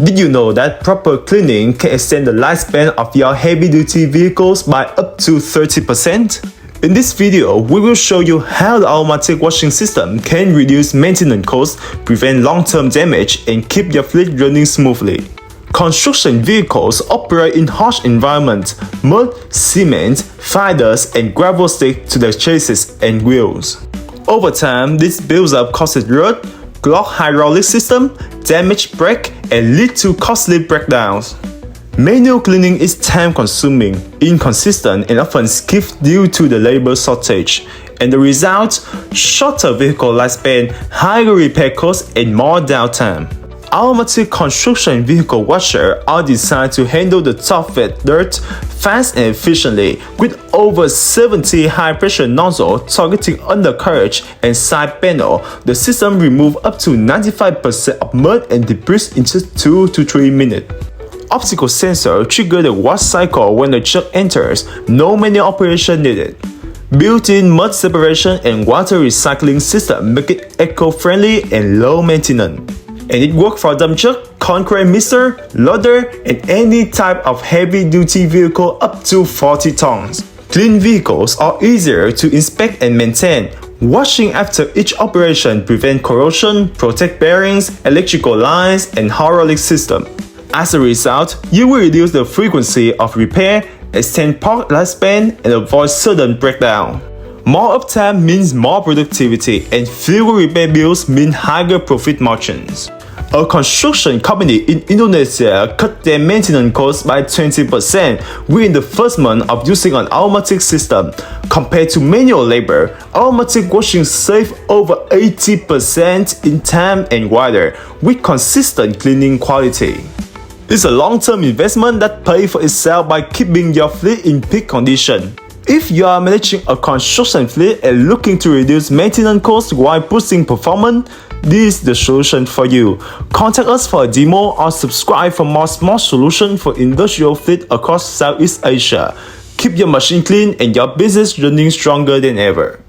Did you know that proper cleaning can extend the lifespan of your heavy-duty vehicles by up to 30%? In this video, we will show you how the automatic washing system can reduce maintenance costs, prevent long-term damage, and keep your fleet running smoothly. Construction vehicles operate in harsh environments. Mud, cement, fire dust, and gravel stick to the chassis and wheels. Over time, this builds up caused rot, clogged hydraulic system, damaged brake, and lead to costly breakdowns. Manual cleaning is time-consuming, inconsistent, and often skipped due to the labor shortage. And the result? Shorter vehicle lifespan, higher repair costs, and more downtime. Automatic construction vehicle washers are designed to handle the tough wet dirt fast and efficiently, with over 70 high-pressure nozzles targeting undercarriage and side panel. The system removes up to 95% of mud and debris in just 2 to 3 minutes. Optical sensor trigger the wash cycle when the truck enters. No manual operation needed. Built-in mud separation and water recycling system make it eco-friendly and low maintenance. And it works for dump truck, concrete mixer, loader, and any type of heavy-duty vehicle up to 40 tons. Clean vehicles are easier to inspect and maintain. Washing after each operation prevents corrosion, protect bearings, electrical lines, and hydraulic system. As a result, you will reduce the frequency of repair, extend part lifespan, and avoid sudden breakdown. More uptime means more productivity, and fewer repair bills mean higher profit margins. A construction company in Indonesia cut their maintenance costs by 20% within the first month of using an automatic system. Compared to manual labor, automatic washing saves over 80% in time and water, with consistent cleaning quality. It's a long-term investment that pays for itself by keeping your fleet in peak condition. If you are managing a construction fleet and looking to reduce maintenance costs while boosting performance, this is the solution for you. Contact us for a demo or subscribe for more smart solutions for industrial fleet across Southeast Asia. Keep your machine clean and your business running stronger than ever.